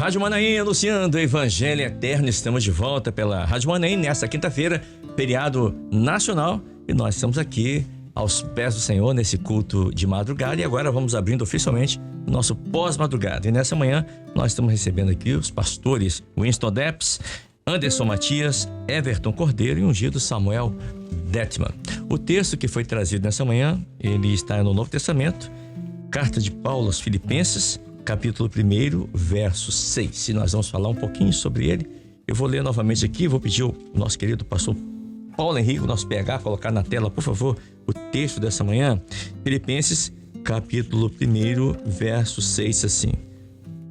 Rádio Manaim anunciando o Evangelho Eterno. Estamos de volta pela Rádio Manaim nesta quinta-feira, feriado nacional, e nós estamos aqui aos pés do Senhor nesse culto de madrugada, e agora vamos abrindo oficialmente o nosso pós-madrugada. E nessa manhã nós estamos recebendo aqui os pastores Winston Depps, Anderson Matias, Everton Cordeiro e ungido Samuel Detman. O texto que foi trazido nessa manhã, ele está no Novo Testamento, Carta de Paulo aos Filipenses, capítulo 1, verso 6. E nós vamos falar um pouquinho sobre ele. Eu vou ler novamente aqui, vou pedir ao nosso querido pastor Paulo Henrique, nosso PH, colocar na tela, por favor, o texto dessa manhã. Filipenses, capítulo 1, verso 6, assim: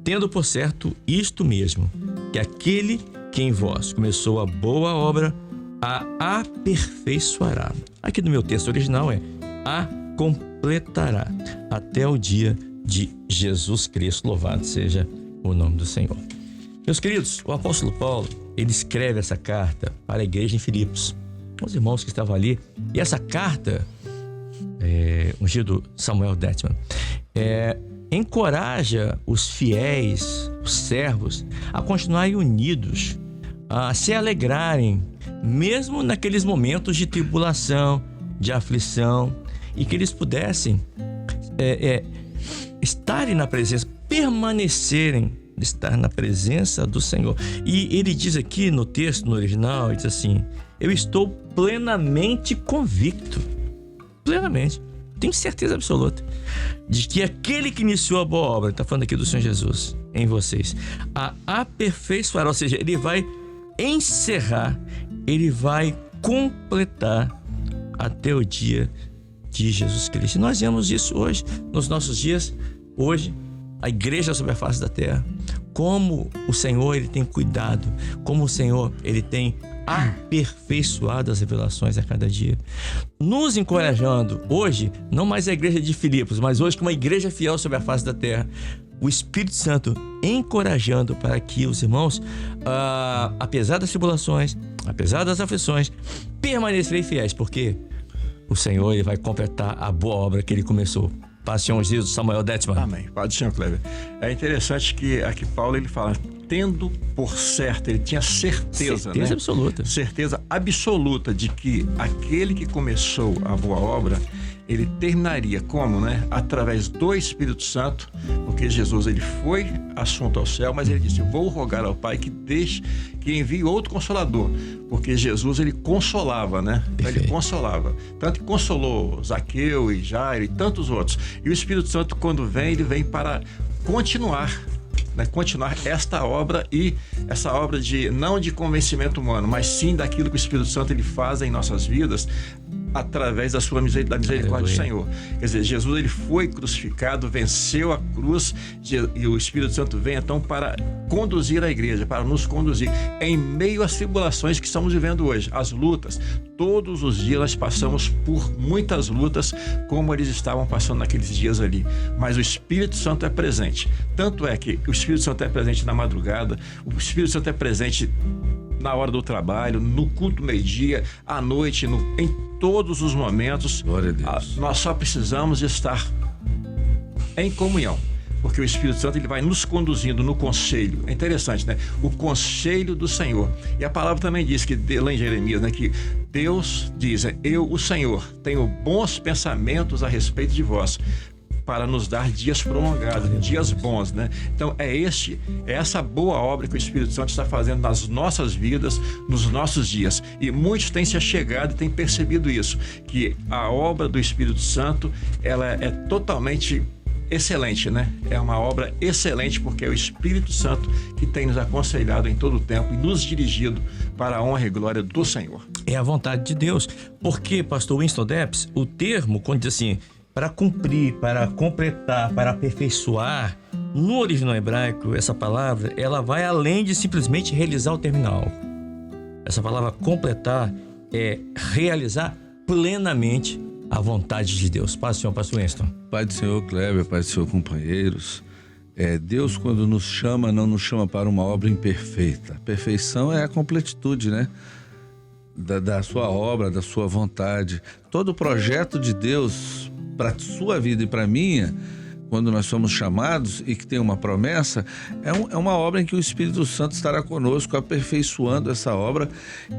tendo por certo isto mesmo, que aquele que em vós começou a boa obra, a aperfeiçoará. Aqui no meu texto original é a completará até o dia de Jesus Cristo. Louvado seja o nome do Senhor. Meus queridos, o apóstolo Paulo, ele escreve essa carta para a igreja em Filipos, os irmãos que estavam ali, e essa carta, ungido Samuel Detman, encoraja os fiéis, os servos, a continuarem unidos, a se alegrarem, mesmo naqueles momentos de tribulação, de aflição, e que eles pudessem estarem na presença, permanecerem, estar na presença do Senhor. E ele diz aqui no texto, no original, ele diz assim: eu estou plenamente convicto, plenamente, tenho certeza absoluta de que aquele que iniciou a boa obra, está falando aqui do Senhor Jesus, em vocês, a aperfeiçoará, ou seja, ele vai encerrar, ele vai completar até o dia de Jesus Cristo. E nós vemos isso hoje, nos nossos dias, hoje, a igreja sobre a face da terra, como o Senhor, ele tem cuidado, como o Senhor, ele tem aperfeiçoado as revelações a cada dia, nos encorajando hoje, não mais a igreja de Filipos, mas hoje como uma igreja fiel sobre a face da terra, o Espírito Santo encorajando para que os irmãos, apesar das tribulações, apesar das aflições, permanecerem fiéis, porque o Senhor, ele vai completar a boa obra que ele começou. Paz do Senhor Jesus, Samuel Detman. Amém. Paz do Senhor, Kleber. É interessante que aqui Paulo, ele fala, tendo por certo, ele tinha certeza, certeza, né? Absoluta. Certeza absoluta de que aquele que começou a boa obra, ele terminaria como, né? Através do Espírito Santo, porque Jesus, ele foi assunto ao céu, mas ele disse, vou rogar ao Pai que envie outro Consolador, porque Jesus, ele consolava, né? Ele consolava, tanto que consolou Zaqueu e Jairo e tantos outros, e o Espírito Santo, quando vem, ele vem para continuar esta obra, e essa obra não de convencimento humano, mas sim daquilo que o Espírito Santo, ele faz em nossas vidas, através da misericórdia do Senhor. Quer dizer, Jesus, ele foi crucificado, venceu a cruz, e o Espírito Santo vem então para conduzir a igreja, para nos conduzir em meio às tribulações que estamos vivendo hoje, as lutas. Todos os dias nós passamos por muitas lutas, como eles estavam passando naqueles dias ali, mas o Espírito Santo é presente. Tanto é que o Espírito Santo é presente na madrugada, o Espírito Santo é presente na hora do trabalho, no culto meio-dia, à noite, em todos os momentos. Glória a Deus. Nós só precisamos estar em comunhão, porque o Espírito Santo, ele vai nos conduzindo no conselho. É interessante, né? O conselho do Senhor. E a palavra também diz que, lá em Jeremias, né, que Deus diz, eu, o Senhor, tenho bons pensamentos a respeito de vós, para nos dar dias prolongados, dias bons, né? Então é essa boa obra que o Espírito Santo está fazendo nas nossas vidas, nos nossos dias. E muitos têm se achegado e têm percebido isso, que a obra do Espírito Santo, ela é totalmente excelente, né? É uma obra excelente, porque é o Espírito Santo que tem nos aconselhado em todo o tempo e nos dirigido para a honra e glória do Senhor. É a vontade de Deus. Porque, pastor Winston Depps, o termo, quando diz assim, para cumprir, para completar, para aperfeiçoar, no original hebraico, essa palavra, ela vai além de simplesmente realizar o terminal. Essa palavra completar é realizar plenamente a vontade de Deus. Paz do Senhor, pastor Winston. Pai do Senhor, Kleber, Pai do Senhor, companheiros. Deus, quando nos chama, não nos chama para uma obra imperfeita. A perfeição é a completitude, né? Da sua obra, da sua vontade. Todo o projeto de Deus para a sua vida e para a minha quando nós somos chamados e que tem uma promessa, é uma obra em que o Espírito Santo estará conosco, aperfeiçoando essa obra.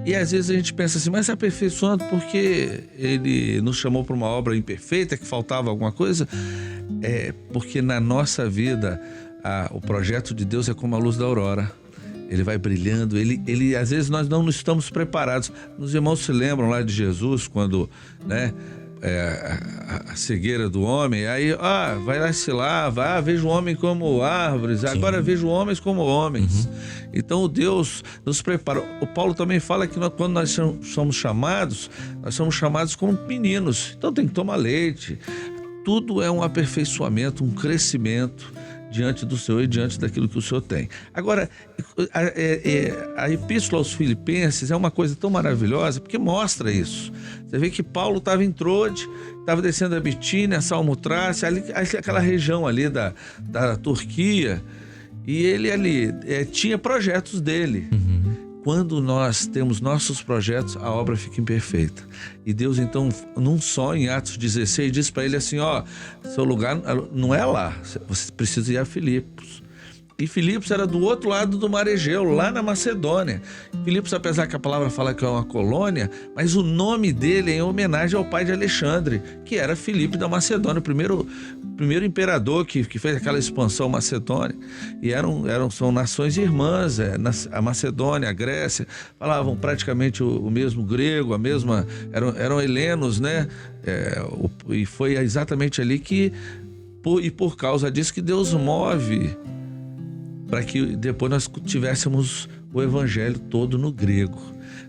E às vezes a gente pensa assim, mas aperfeiçoando porque ele nos chamou para uma obra imperfeita, que faltava alguma coisa? É porque na nossa vida, o projeto de Deus é como a luz da aurora. Ele vai brilhando, ele às vezes nós não estamos preparados. Os irmãos se lembram lá de Jesus, quando, né, a cegueira do homem, aí, vai lá se lava, vejo o homem como árvores, agora vejo homens como homens. Então Deus nos prepara. O Paulo também fala que quando nós somos chamados como meninos, então tem que tomar leite. Tudo é um aperfeiçoamento, um crescimento diante do Senhor e diante daquilo que o Senhor tem. Agora, a Epístola aos Filipenses é uma coisa tão maravilhosa, porque mostra isso. Você vê que Paulo estava em Trode, estava descendo a Bitínia, Salmotrácia, aquela região ali da Turquia, e ele ali tinha projetos dele. Quando nós temos nossos projetos, a obra fica imperfeita. E Deus, então, num sonho, em Atos 16, diz para ele assim, seu lugar não é lá, você precisa ir a Filipos. E Filipos era do outro lado do Mar Egeu, lá na Macedônia. Filipos, apesar que a palavra fala que é uma colônia, mas o nome dele é em homenagem ao pai de Alexandre, que era Filipe da Macedônia, o primeiro imperador que fez aquela expansão macedônia. E são nações irmãs, a Macedônia, a Grécia, falavam praticamente o mesmo grego, eram helenos, né? E foi exatamente ali por causa disso que Deus move para que depois nós tivéssemos o evangelho todo no grego.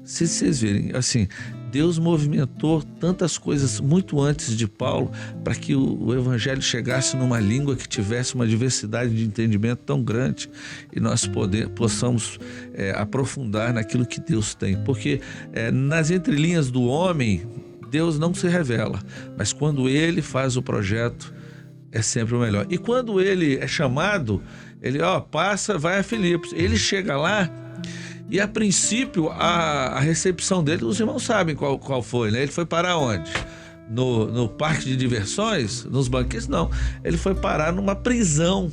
Se vocês verem, assim, Deus movimentou tantas coisas muito antes de Paulo para que o evangelho chegasse numa língua que tivesse uma diversidade de entendimento tão grande e nós possamos aprofundar naquilo que Deus tem. Porque nas entrelinhas do homem, Deus não se revela, mas quando ele faz o projeto, é sempre o melhor. E quando ele é chamado, ele vai a Filipos. Ele chega lá e, a princípio, a recepção dele, os irmãos sabem qual foi, né? Ele foi parar onde? No parque de diversões? Nos banquetes? Não. Ele foi parar numa prisão.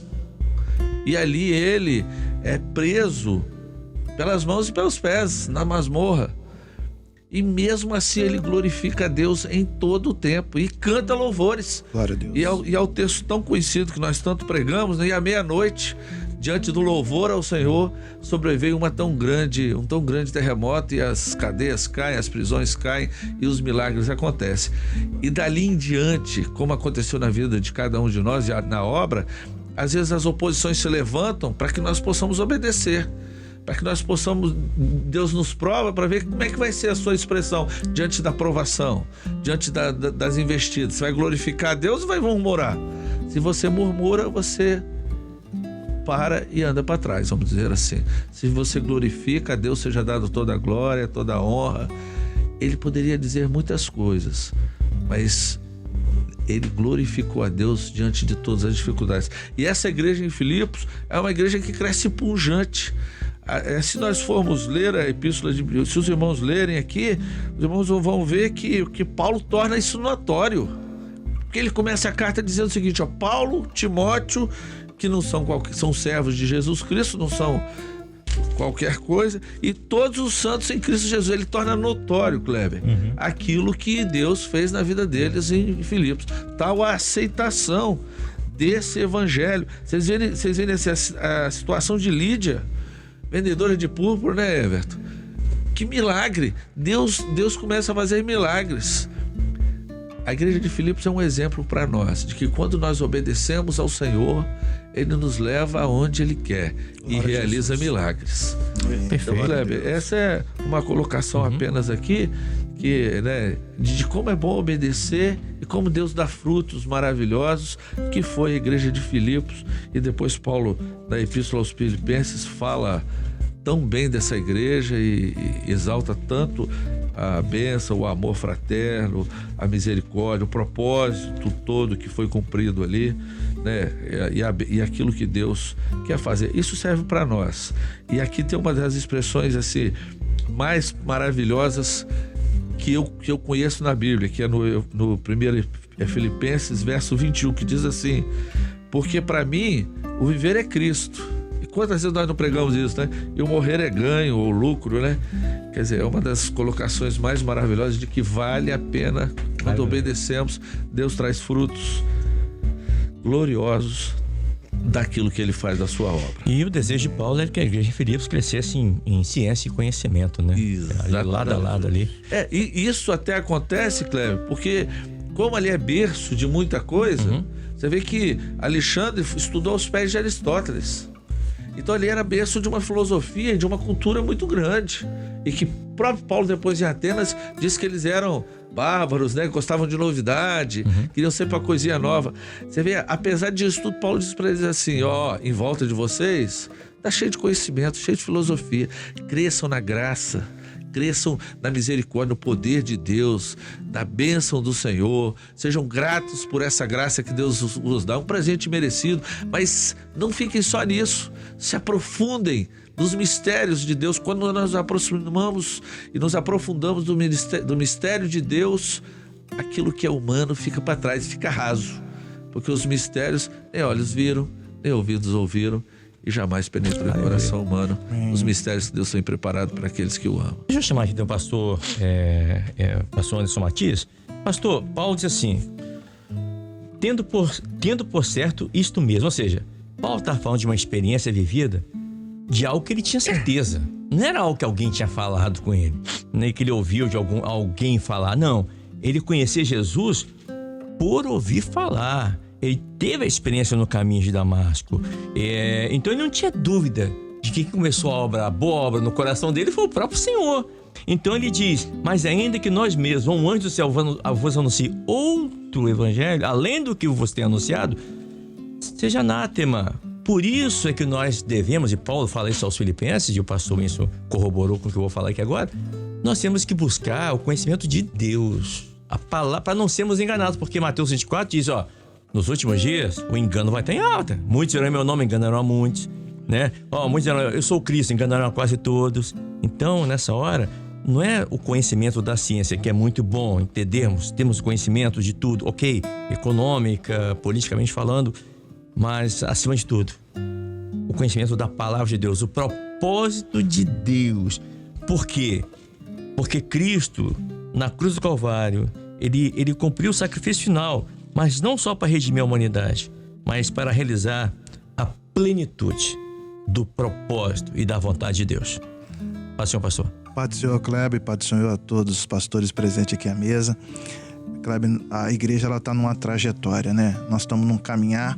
E ali ele é preso pelas mãos e pelos pés, na masmorra. E mesmo assim ele glorifica a Deus em todo o tempo e canta louvores. Glória a Deus. E é o texto tão conhecido que nós tanto pregamos, né? E à meia-noite, diante do louvor ao Senhor, sobreveio um tão grande terremoto, e as cadeias caem, as prisões caem e os milagres acontecem. E dali em diante, como aconteceu na vida de cada um de nós e na obra, às vezes as oposições se levantam para que nós possamos obedecer. Para que nós possamos, Deus nos prova para ver como é que vai ser a sua expressão diante da provação, diante das investidas. Você vai glorificar a Deus ou vai murmurar? Se você murmura, você para e anda para trás, vamos dizer assim. Se você glorifica a Deus, seja dado toda a glória, toda a honra. Ele poderia dizer muitas coisas, mas ele glorificou a Deus diante de todas as dificuldades. E essa igreja em Filipos é uma igreja que cresce pujante. Se nós formos ler a epístola se os irmãos lerem aqui, os irmãos vão ver que Paulo torna isso notório, porque ele começa a carta dizendo o seguinte: Paulo, Timóteo, que não são servos de Jesus Cristo, não são qualquer coisa, e todos os santos em Cristo Jesus. Ele torna notório, Kleber, aquilo que Deus fez na vida deles em Filipos, tal a aceitação desse evangelho. Vocês verem a situação de Lídia, vendedora de púrpura, né, Everton? Que milagre! Deus começa a fazer milagres. A igreja de Filipos é um exemplo para nós, de que quando nós obedecemos ao Senhor, Ele nos leva aonde Ele quer e realiza milagres. Perfeito. Então, Kleber, essa é uma colocação apenas aqui, de como é bom obedecer e como Deus dá frutos maravilhosos, que foi a igreja de Filipos. E depois Paulo, na Epístola aos Filipenses, fala tão bem dessa igreja e exalta tanto a bênção, o amor fraterno, a misericórdia, o propósito todo que foi cumprido ali, né? E aquilo que Deus quer fazer. Isso serve para nós. E aqui tem uma das expressões assim mais maravilhosas que eu conheço na Bíblia, que é no 1 Filipenses, verso 21, que diz assim: Porque para mim, o viver é Cristo. E quantas vezes nós não pregamos isso, né? E o morrer é ganho ou lucro, né? Quer dizer, é uma das colocações mais maravilhosas de que vale a pena quando obedecemos. Deus traz frutos gloriosos daquilo que ele faz da sua obra. E o desejo de Paulo era que a igreja de Filipos crescesse em ciência e conhecimento, né? Exatamente. Ali, lado a lado ali. E isso até acontece, Cleber, porque como ali é berço de muita coisa, você vê que Alexandre estudou aos pés de Aristóteles. Então ali era berço de uma filosofia e de uma cultura muito grande. E que o próprio Paulo, depois em Atenas, disse que eles eram bárbaros, né? Gostavam de novidade, queriam sempre uma coisinha nova. Você vê, apesar disso tudo, Paulo disse para eles assim, em volta de vocês, tá cheio de conhecimento, cheio de filosofia. Cresçam na graça, cresçam na misericórdia, no poder de Deus, na bênção do Senhor. Sejam gratos por essa graça que Deus vos dá, um presente merecido. Mas não fiquem só nisso, se aprofundem nos mistérios de Deus. Quando nós nos aproximamos e nos aprofundamos do mistério de Deus, aquilo que é humano fica para trás, fica raso. Porque os mistérios nem olhos viram, nem ouvidos ouviram, e jamais penetrou no coração humano os mistérios que Deus tem preparado para aqueles que o amam. Deixa eu chamar aqui o pastor, pastor Anderson Matias. Pastor, Paulo diz assim, tendo por certo isto mesmo, ou seja, Paulo está falando de uma experiência vivida, de algo que ele tinha certeza. Não era algo que alguém tinha falado com ele, nem que ele ouviu de alguém falar, não. Ele conhecia Jesus por ouvir falar. Ele teve a experiência no caminho de Damasco. Então ele não tinha dúvida de que começou a boa obra no coração dele foi o próprio Senhor. Então ele diz, mas ainda que nós mesmos, um anjo do céu vos anuncie outro evangelho, além do que vos tem anunciado, seja anátema. Por isso é que nós devemos, e Paulo fala isso aos Filipenses, e o pastor isso corroborou com o que eu vou falar aqui agora, nós temos que buscar o conhecimento de Deus, a palavra, para não sermos enganados, porque Mateus 24 diz, nos últimos dias o engano vai estar em alta. Muitos dirão meu nome, enganarão a muitos, né? Muitos dirão, eu sou Cristo, enganarão a quase todos. Então, nessa hora, não é o conhecimento da ciência, que é muito bom entendermos, temos conhecimento de tudo, ok, econômica, politicamente falando, mas, acima de tudo, o conhecimento da palavra de Deus, o propósito de Deus. Por quê? Porque Cristo, na cruz do Calvário, ele cumpriu o sacrifício final, mas não só para redimir a humanidade, mas para realizar a plenitude do propósito e da vontade de Deus. Paz do Senhor, pastor. Paz do Senhor, Kleber, paz do Senhor a todos os pastores presentes aqui à mesa. Kleber, a igreja está numa trajetória, né? Nós estamos num caminhar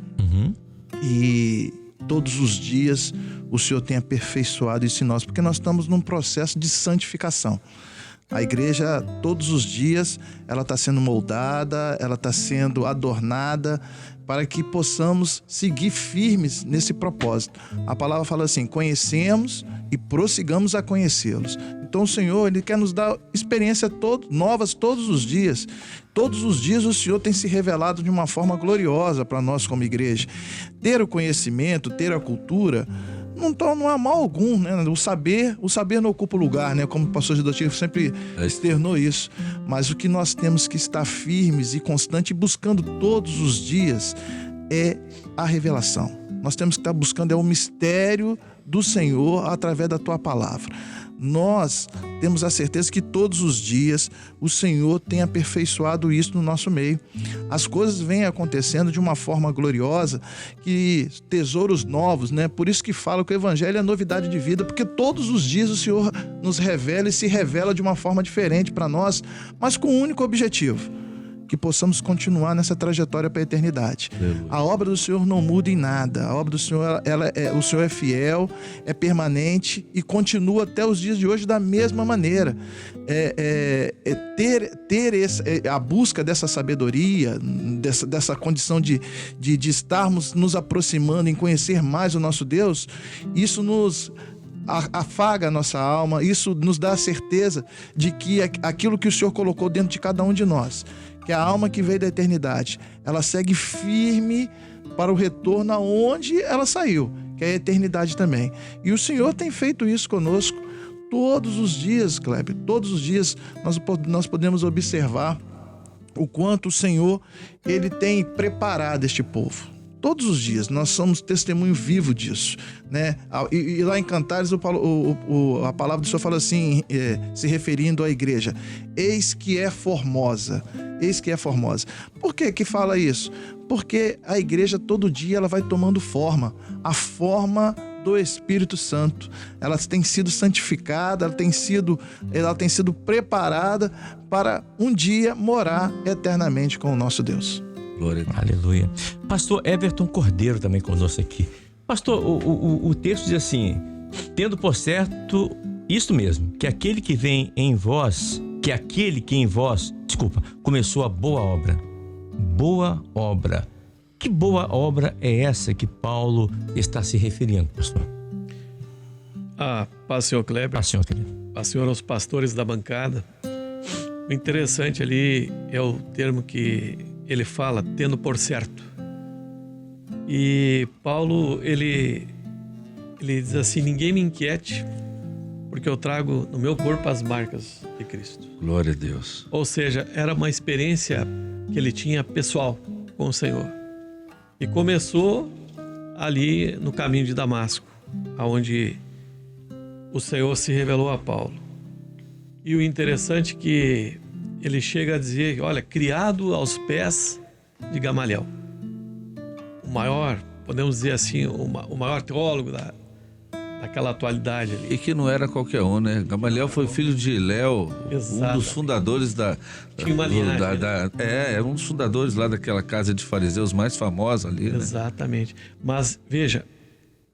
e todos os dias o Senhor tem aperfeiçoado isso em nós, porque nós estamos num processo de santificação. A igreja, todos os dias, ela está sendo moldada, ela está sendo adornada para que possamos seguir firmes nesse propósito. A palavra fala assim, conhecemos e prossigamos a conhecê-los. Então o Senhor, Ele quer nos dar experiências novas todos os dias. Todos os dias o Senhor tem se revelado de uma forma gloriosa para nós como igreja. Ter o conhecimento, ter a cultura, não há mal algum, né? O saber não ocupa lugar, né? Como o pastor Gidotinho sempre externou isso. Mas o que nós temos que estar firmes e constantes, buscando todos os dias, é a revelação. Nós temos que estar buscando o mistério do Senhor através da Tua palavra. Nós temos a certeza que todos os dias o Senhor tem aperfeiçoado isso no nosso meio. As coisas vêm acontecendo de uma forma gloriosa, que tesouros novos, né? Por isso que fala que o Evangelho é novidade de vida, porque todos os dias o Senhor nos revela e se revela de uma forma diferente para nós, mas com um único objetivo: que possamos continuar nessa trajetória para a eternidade. A obra do Senhor não muda em nada. A obra do Senhor, o Senhor é fiel, é permanente e continua até os dias de hoje da mesma maneira. A busca dessa sabedoria, dessa condição de estarmos nos aproximando em conhecer mais o nosso Deus, isso nos afaga a nossa alma, isso nos dá a certeza de que aquilo que o Senhor colocou dentro de cada um de nós, que a alma que veio da eternidade, ela segue firme para o retorno aonde ela saiu, que é a eternidade também. E o Senhor tem feito isso conosco todos os dias, Kleber. Todos os dias nós podemos observar o quanto o Senhor, Ele tem preparado este povo. todos os dias. Nós somos testemunho vivo disso, né? E lá em Cantares a palavra do Senhor fala assim, se referindo à igreja: eis que é formosa. Eis que é formosa. Por que fala isso? Porque a igreja todo dia ela vai tomando forma, a forma do Espírito Santo. Ela tem sido santificada, ela tem sido preparada para um dia morar eternamente com o nosso Deus. Glória a Deus. Aleluia. Pastor Everton Cordeiro também conosco aqui. Pastor, o texto diz assim: tendo por certo isto mesmo, que aquele que em vós começou a boa obra. Boa obra. Que boa obra é essa que Paulo está se referindo, pastor? Paz, senhor Kleber. Paz, senhor querido. Paz, senhor, aos pastores da bancada. O interessante ali é o termo que ele fala, tendo por certo. E Paulo, ele diz assim: ninguém me inquiete, porque eu trago no meu corpo as marcas de Cristo. Glória a Deus. Ou seja, era uma experiência que ele tinha pessoal com o Senhor. E começou ali no caminho de Damasco, aonde o Senhor se revelou a Paulo. E o interessante é que ele chega a dizer, olha, criado aos pés de Gamaliel. O maior, podemos dizer assim, o maior teólogo daquela atualidade ali. E que não era qualquer um, né? Gamaliel foi filho de Hilel, um dos fundadores Tinha uma linhagem. É um dos fundadores lá daquela casa de fariseus mais famosa ali, né? Exatamente. Mas, veja,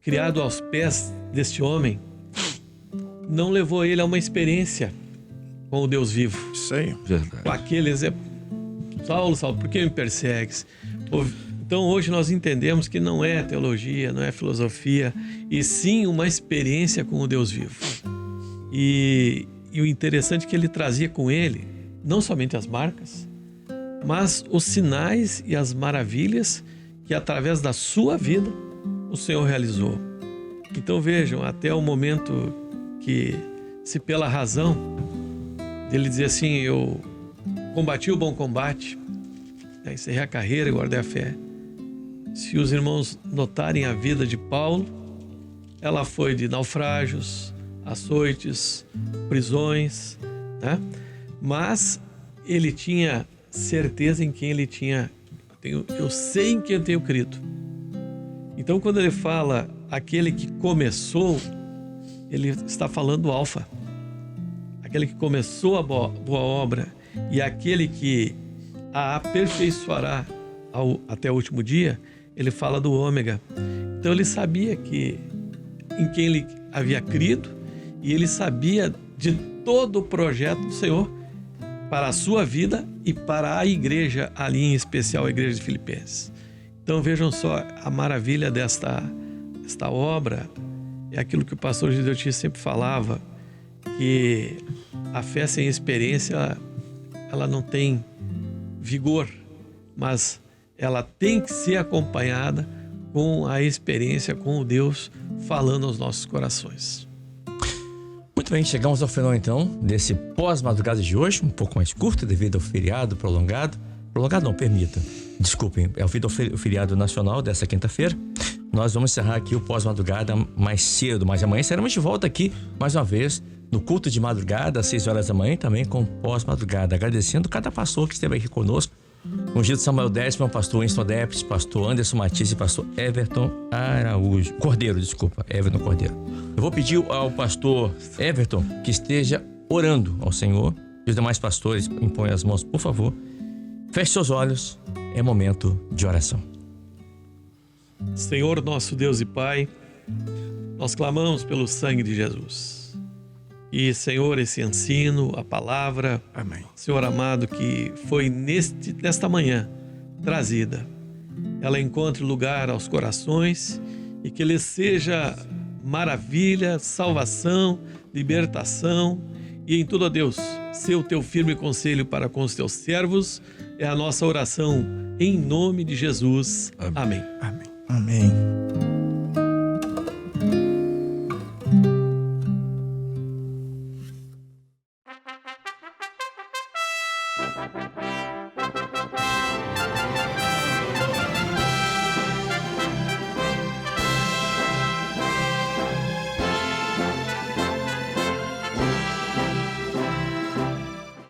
criado aos pés deste homem, não levou ele a uma experiência com o Deus vivo. Isso aí. Verdade. Com aqueles, Saulo, por que me persegues? Então hoje nós entendemos que não é teologia, não é filosofia, e sim uma experiência com o Deus vivo. E o interessante é que ele trazia com ele não somente as marcas, mas os sinais e as maravilhas que através da sua vida o Senhor realizou. Então vejam, até o momento que, se pela razão dele dizer assim, eu combati o bom combate, encerrei a carreira e guardei a fé. Se os irmãos notarem a vida de Paulo, ela foi de naufrágios, açoites, prisões, né? Mas ele tinha certeza em quem ele tinha. Eu sei em quem eu tenho crido. Então, quando ele fala aquele que começou, ele está falando do Alfa. Aquele que começou a boa obra e aquele que a aperfeiçoará até o último dia, ele fala do Ômega. Então ele sabia em quem ele havia crido e ele sabia de todo o projeto do Senhor para a sua vida e para a igreja, ali em especial a igreja de Filipenses. Então vejam só a maravilha desta obra. É aquilo que o pastor Gideoti sempre falava, que a fé sem experiência, ela não tem vigor, mas ela tem que ser acompanhada com a experiência com o Deus falando aos nossos corações. Muito bem, chegamos ao final então desse pós-madrugada de hoje, um pouco mais curto devido ao feriado prolongado. Prolongado não, permita. Desculpem, é devido ao feriado nacional dessa quinta-feira. Nós vamos encerrar aqui o pós-madrugada mais cedo, mas amanhã estaremos de volta aqui mais uma vez no culto de madrugada às 6 horas da manhã, também com pós-madrugada, agradecendo cada pastor que esteve aqui conosco. Ungido Samuel Décimo, pastor Winston Depes, pastor Anderson Matisse e pastor Everton Cordeiro. Eu vou pedir ao pastor Everton que esteja orando ao Senhor, e os demais pastores impõem as mãos, por favor. Feche seus olhos, é momento de oração. Senhor, nosso Deus e Pai, nós clamamos pelo sangue de Jesus. E, Senhor, esse ensino, a palavra, Amém. Senhor amado, que foi nesta manhã trazida, ela encontre lugar aos corações e que lhe seja maravilha, salvação, libertação e em tudo, ó Deus, ser o teu firme conselho para com os teus servos. É a nossa oração em nome de Jesus. Amém. Amém. Amém.